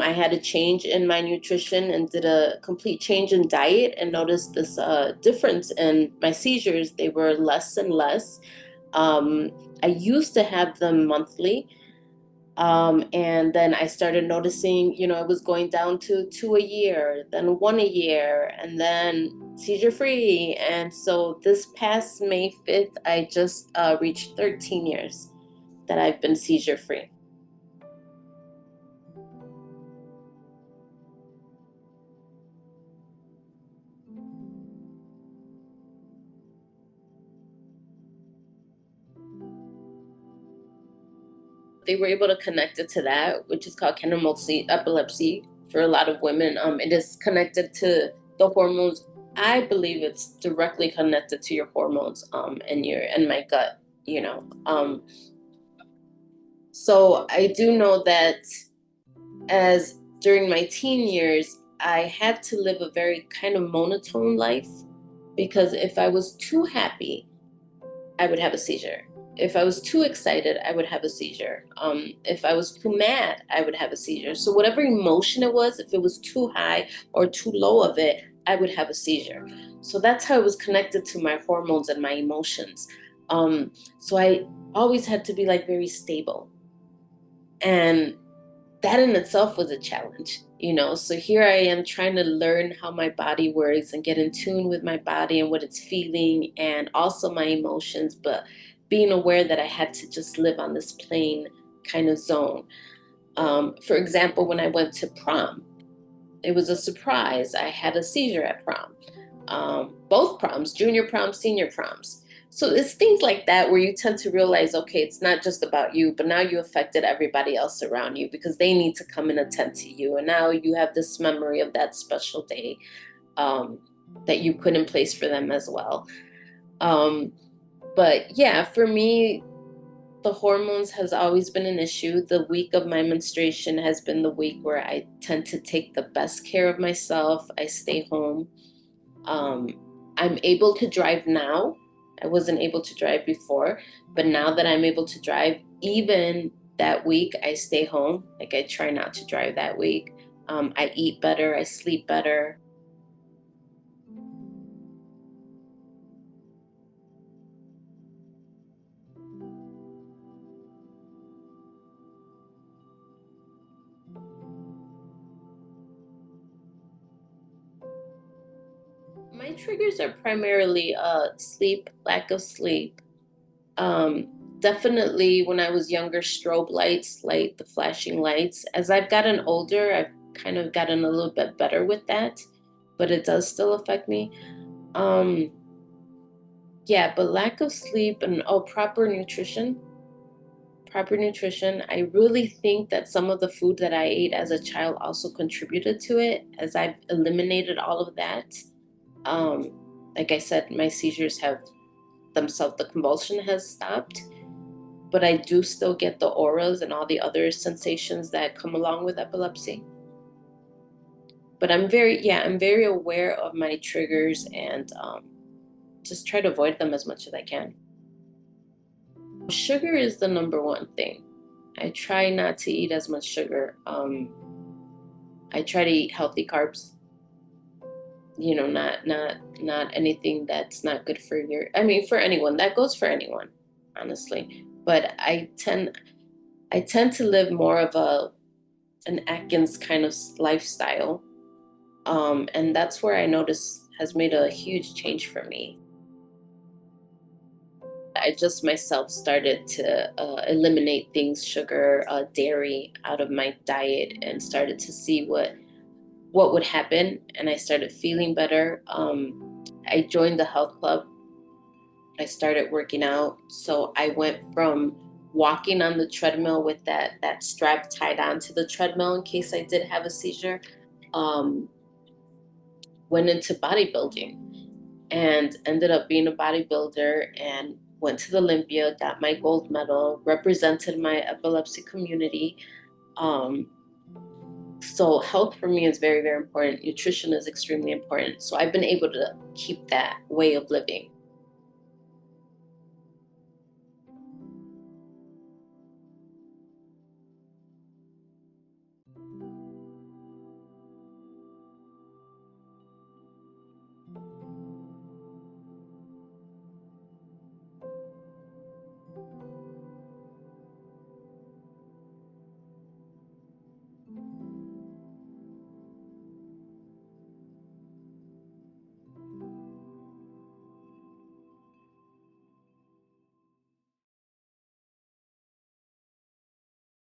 I had a change in my nutrition and did a complete change in diet and noticed this difference in my seizures. They were less and less. Um, I used to have them monthly. And then I started noticing, it was going down to two a year, then one a year, and then seizure free. And so this past May 5th, I just reached 13 years that I've been seizure free. They were able to connect it to that, which is called epilepsy for a lot of women. It is connected to the hormones. I believe it's directly connected to your hormones, and my gut, you know. So I do know that as during my teen years, I had to live a very kind of monotone life because if I was too happy, I would have a seizure. If I was too excited, I would have a seizure. If I was too mad, I would have a seizure. So whatever emotion it was, if it was too high or too low of it, I would have a seizure. So that's how it was connected to my hormones and my emotions. So I always had to be like very stable. And that in itself was a challenge. So here I am trying to learn how my body works and get in tune with my body and what it's feeling and also my emotions, but being aware that I had to just live on this plain kind of zone. For example, when I went to prom, it was a surprise. I had a seizure at prom, both proms, junior prom, senior proms. So it's things like that where you tend to realize, okay, it's not just about you, but now you affected everybody else around you because they need to come and attend to you. And now you have this memory of that special day um, that you put in place for them as well. Um, but yeah, for me, the hormones has always been an issue. The week of my menstruation has been the week where I tend to take the best care of myself. I stay home. Um, I'm able to drive now. I wasn't able to drive before, but now that I'm able to drive, even that week, I stay home. Like I try not to drive that week. I eat better, I sleep better. My triggers are primarily sleep, lack of sleep. Um, Definitely when I was younger, strobe lights, like the flashing lights. As I've gotten older, I've kind of gotten a little bit better with that, but it does still affect me. Um, yeah, but lack of sleep and proper nutrition. Proper nutrition. I really think that some of the food that I ate as a child also contributed to it, as I've eliminated all of that. Um, like I said, my seizures have themselves, the convulsion has stopped, but I do still get the auras and all the other sensations that come along with epilepsy. But I'm very aware of my triggers and just try to avoid them as much as I can. Sugar is the number one thing. I try not to eat as much sugar. I try to eat healthy carbs. Not anything that's not good for your. I mean, for anyone. That goes for anyone, honestly. But I tend to live more of an Atkins kind of lifestyle. And that's where I notice has made a huge change for me. I just myself started to eliminate things, sugar, dairy out of my diet, and started to see what would happen. And I started feeling better. I joined the health club. I started working out. So I went from walking on the treadmill with that strap tied onto the treadmill in case I did have a seizure. Um, Went into bodybuilding and ended up being a bodybuilder and went to the Olympia, got my gold medal, represented my epilepsy community. Um, so health for me is very, very important. Nutrition is extremely important. So I've been able to keep that way of living.